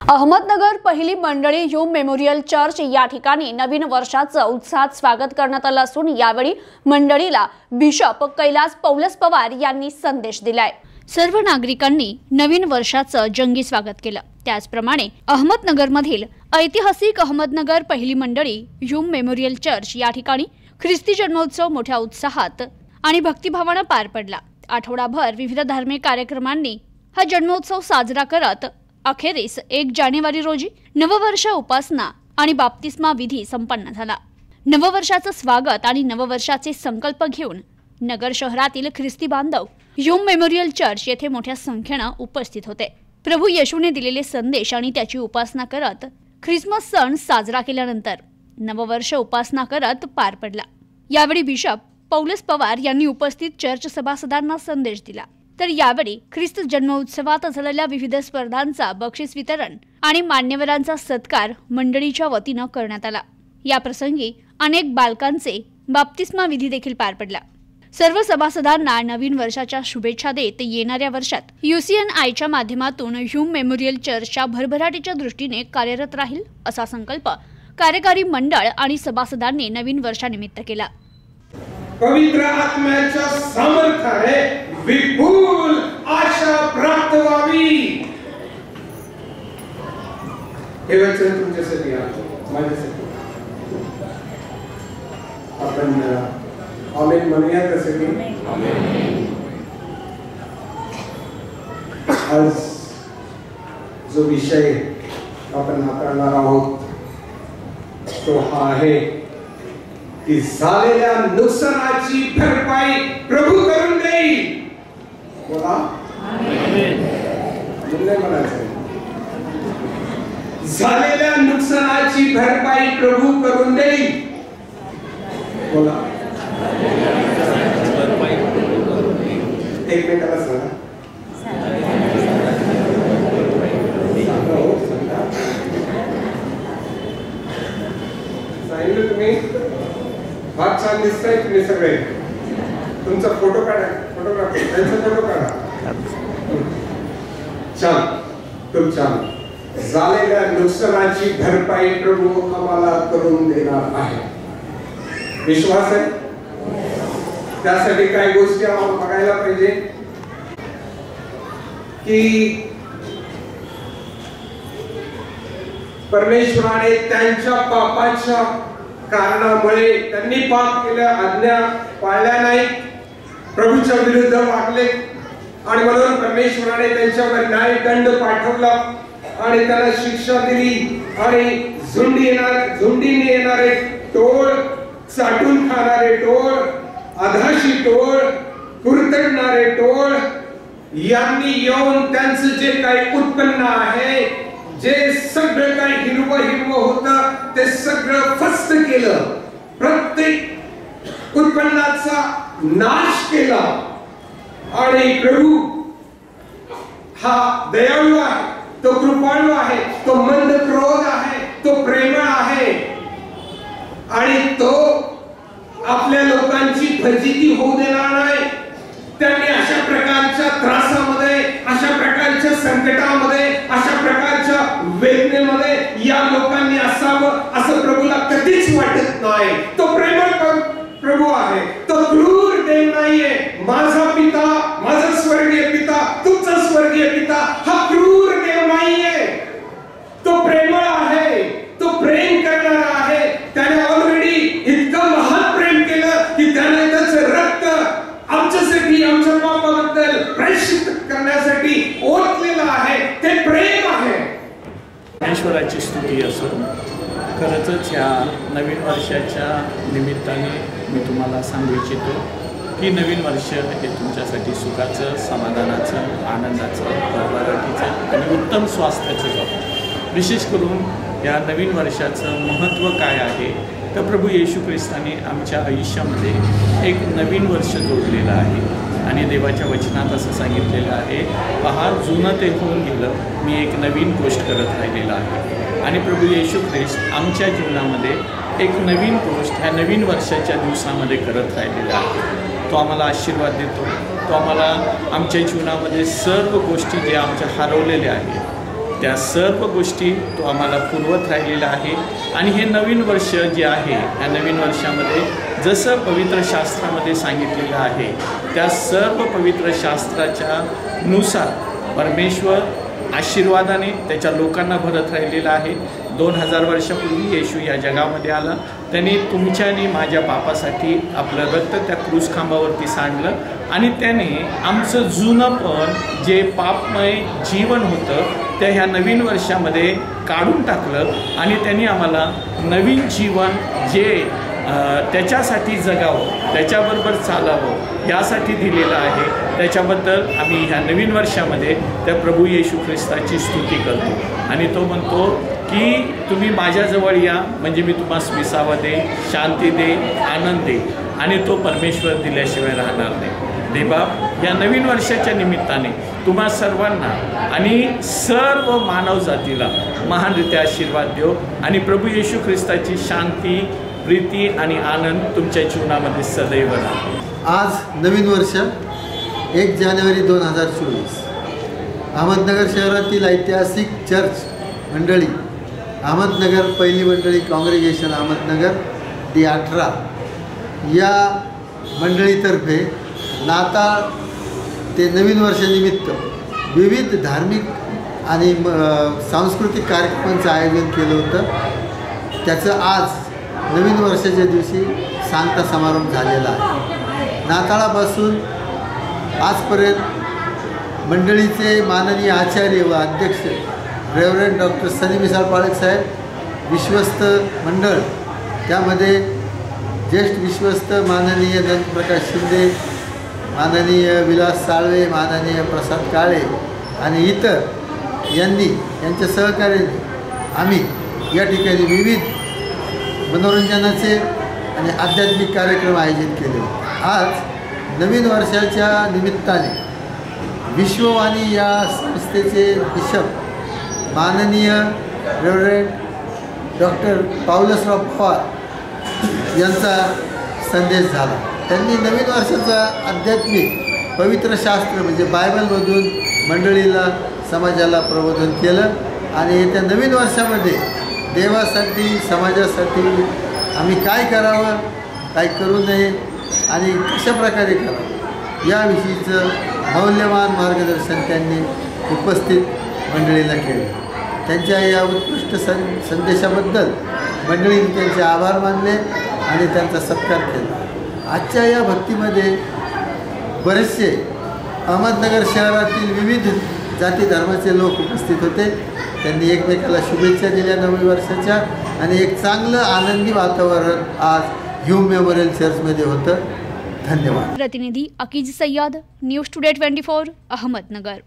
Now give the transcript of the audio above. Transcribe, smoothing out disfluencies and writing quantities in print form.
अहमदनगर पहिली मंडळी Hume memorial church या ठिकाणी नवीन वर्षाचं उत्साहात स्वागत करण्यात आलं असून यावेळी मंडळीला बिशप कैलास पौलस पवार यांनी संदेश दिलाय। सर्व नागरिकांनी नवीन वर्षाचं जंगी स्वागत केलं। त्याचप्रमाणे अहमदनगरमधील ऐतिहासिक अहमदनगर पहिली मंडळी ह्यूम मेमोरियल चर्च या ठिकाणी ख्रिस्ती जन्मोत्सव मोठ्या उत्साहात आणि भक्तिभावाने पार पडला। आठवडाभर विविध धार्मिक कार्यक्रमांनी हा जन्मोत्सव साजरा करत अखेरीस 1 जानेवारी रोजी नववर्ष उपासना आणि बाप्तिस्मा विधी संपन्न झाला। नववर्षाचं स्वागत आणि नववर्षाचे संकल्प घेऊन नगर शहरातील ख्रिस्ती बांधव ह्यूम मेमोरियल चर्च येथे मोठ्या संख्येने उपस्थित होते। प्रभू येशूने दिलेले संदेश आणि त्याची उपासना करत ख्रिसमस सण साजरा केल्यानंतर नववर्ष उपासना करत पार पडला। यावेळी बिशप पौलस पवार यांनी उपस्थित चर्च सभासदांना संदेश दिला। तर यावेळी ख्रिस्त जन्मोत्सवात झालेल्या विविध स्पर्धांचा बक्षीस वितरण आणि मान्यवरांचा सत्कार मंडळीच्या वतीने करण्यात आला। या प्रसंगी अनेक बालकांचे बाप्तिस्मा विधी देखील पार पडला। सर्व सभासदांना नवीन वर्षाच्या शुभेच्छा देत येणाऱ्या वर्षात UCNIच्या माध्यमातून ह्यूम मेमोरियल चर्चच्या भरभराटीच्या दृष्टीने कार्यरत राहील असा संकल्प कार्यकारी मंडळ आणि सभासदांनी नवीन वर्षानिमित्त केला। पवित्र आत्म्याच्या सामर्थ्याने विपुल आशा प्राप्त व्हावी हे वचन तुमच्यासाठी आहे, माझ्यासाठी। आपण आमेन म्हणूया तसे की आमेन। आज जो विषय आपण हाताळणार आहोत तो हा आहे की झालेल्या नुकसानाची भरपाई प्रभू करून देईल। बोला आमेन। झालेल्या नुकसानाची भरपाई प्रभू करून देईल। बोला एक मिनिटाला सांगा। सांगितलं तुम्ही फार छान दिसताय तुम्ही सगळे। तुमचा फोटो काढा, फोटोग्राफी त्यांचा फोटो काढा। छान, खूप छान। झालेल्या नुकसानाची भरपाई प्रभू आम्हाला करून देणार आहे, विश्वास आहे। त्यासाठी काही गोष्टी आपण बघायला पाहिजे की परमेश्वराने त्यांच्या पापाच्या कारणामुळे त्यांनी पाप केले, आज्ञा पाळल्या नाही, प्रभूच्या विरुद्ध वागले आणि म्हणून परमेश्वराने त्यांच्यावर न्यायदंड पाठवला आणि त्याला शिक्षा दिली आणि झुंडीने येणारे टोळ, चाटून खाणारे टोळ, अधाशी टोळ, कुरतडणारे टोळ यांनी येऊन त्यांचं जे काही उत्पन्न आहे, जे सगळं काही हिरवं होतं ते सगळं फस्त केलं, प्रत्येक उत्पन्नाचा नाश केला। आणि प्रभू हा दयाळू आहे, तो कृपाळू आहे, तो मंद क्रोध आहे, तो प्रेमळ आहे आणि तो आपल्या लोकांची फजिती होऊ देणार नाही। त्यांनी अशा प्रकारच्या त्रासामध्ये, अशा प्रकारच्या संकटामध्ये, अशा प्रकारच्या वेदनेमध्ये या लोकांनी असावं असं प्रभूला कधीच वाटत नाही। तो प्रेमळ प्रभू आहे, तो क्रूर देव नाहीये। माझा पिता, माझा स्वर्गीय पिता, तुमचा स्वर्गीय पिता हा क्रूर देव नाहीये। तो प्रेमळ आहे, तो प्रेम करणारा आहे। त्याने ऑलरेडी इतकं महान प्रेम केलं की त्याने त्याचं रक्त आमच्यासाठी, आमच्या पापाबद्दल प्रायश्चित्त करण्यासाठी ओतलेलं आहे। ते प्रेम आहे। परमेश्वराची स्तुती असो। खरंच ह्या नवीन वर्षाच्या निमित्ताने मी तुम्हाला सांगू इच्छितो की नवीन वर्ष हे तुमच्यासाठी सुखाचं, समाधानाचं, आनंदाचं, भरभराटीचं आणि उत्तम स्वास्थ्याचं जातं। विशेष करून या नवीन वर्षाचं महत्त्व काय आहे तर प्रभू येशू ख्रिस्ताने आमच्या आयुष्यामध्ये एक नवीन वर्ष जोडलेलं आहे आणि देवाच्या वचनात असं सांगितलेलं आहे, पहा जुनं ते होऊन गेलं, मी एक नवीन गोष्ट करत राहिलेला आहे। आणि प्रभू येशू ख्रिस्त आमच्या जीवनामध्ये एक नवीन गोष्ट ह्या नवीन वर्षाच्या दिवसामध्ये करत राहिलेला आहे। तो आम्हाला आशीर्वाद देतो, तो आम्हाला आमच्या जीवनामध्ये सर्व गोष्टी ज्या आमच्या हरवलेल्या आहेत त्या सर्व गोष्टी तो आम्हाला पुरवत राहिलेला आहे। आणि हे नवीन वर्ष जे आहे, या नवीन वर्षामध्ये जसं पवित्र शास्त्रामध्ये सांगितलेलं आहे, त्या सर्व पवित्र शास्त्राच्या नुसार परमेश्वर आशीर्वादाने त्याच्या लोकांना भरत राहिलेला आहे। 2000 वर्षापूर्वी येशू या जगामध्ये आला, त्याने तुमच्या आणि माझ्या पापासाठी आपलं रक्त त्या क्रूस खांबावरती सांडलं आणि त्याने आमचं जुनंपण जे पापमय जीवन होतं त्या ह्या नवीन वर्षामध्ये काढून टाकलं आणि त्यांनी आम्हाला नवीन जीवन जे त्याच्यासाठी जगावं, त्याच्याबरोबर चालावं यासाठी दिलेलं आहे। त्याच्याबद्दल आम्ही ह्या नवीन वर्षामध्ये त्या प्रभू येशू ख्रिस्ताची स्तुती करतो आणि तो म्हणतो की तुम्ही माझ्याजवळ या म्हणजे मी तुम्हाला विसावा दे, शांती दे, आनंद दे आणि तो परमेश्वर दिल्याशिवाय राहणार नाही। देवबाप या नवीन वर्षाच्या निमित्ताने तुम्हा सर्वांना आणि सर्व मानव जातीला महानरित्या आशीर्वाद देव आणि प्रभू येशू ख्रिस्ताची शांती, प्रीती आणि आनंद तुमच्या जीवनामध्ये सदैव राहा। आज नवीन वर्ष 1 जानेवारी 2024 अहमदनगर शहरातील ऐतिहासिक चर्च मंडळी, अहमदनगर पहिली मंडळी काँग्रेगेशन अहमदनगर D18 या मंडळीतर्फे नाताळ ते नवीन वर्षानिमित्त विविध धार्मिक आणि सांस्कृतिक कार्यक्रमांचं आयोजन केलं होतं। त्याचं आज नवीन वर्षाच्या दिवशी सांगता समारंभ झालेला आहे। नाताळापासून आजपर्यंत मंडळीचे माननीय आचार्य व अध्यक्ष रेव्हरंड डॉक्टर सनी मिसाळ पाळक साहेब, विश्वस्त मंडळ त्यामध्ये ज्येष्ठ विश्वस्त माननीय नंदप्रकाश शिंदे, माननीय विलास साळवे, माननीय प्रसाद काळे आणि इतर यांच्या सहकार्याने आम्ही या ठिकाणी विविध मनोरंजनाचे आणि आध्यात्मिक कार्यक्रम आयोजित केले होते। आज नवीन वर्षाच्या निमित्ताने विश्ववाणी या संस्थेचे बिशप माननीय रेव्हरंड डॉक्टर पाऊलसराव पवार यांचा संदेश झाला। त्यांनी नवीन वर्षाचा आध्यात्मिक पवित्र शास्त्र म्हणजे बायबलमधून मंडळीला, समाजाला प्रबोधन केलं आणि येत्या नवीन वर्षामध्ये देवासाठी, समाजासाठी आम्ही काय करावं, काय करू नये आणि कशा प्रकारे करावं याविषयीचं मौल्यवान मार्गदर्शन त्यांनी उपस्थित मंडळीला केलं। त्यांच्या या उत्कृष्ट संदेशाबद्दल मंडळींनी त्यांचे आभार मानले आणि त्यांचा सत्कार केला। आजच्या या भक्तीमध्ये बरेचसे अहमदनगर शहरातील विविध जाती धर्माचे लोक उपस्थित होते। त्यांनी एकमेकाला शुभेच्छा दिल्या नवीन वर्षाच्या आणि एक चांगलं आनंदी वातावरण आज ह्यूम मेमोरियल चर्चमध्ये होतं। धन्यवाद। प्रतिनिधी अकीज सय्यद, न्यूज टुडे 24 अहमदनगर।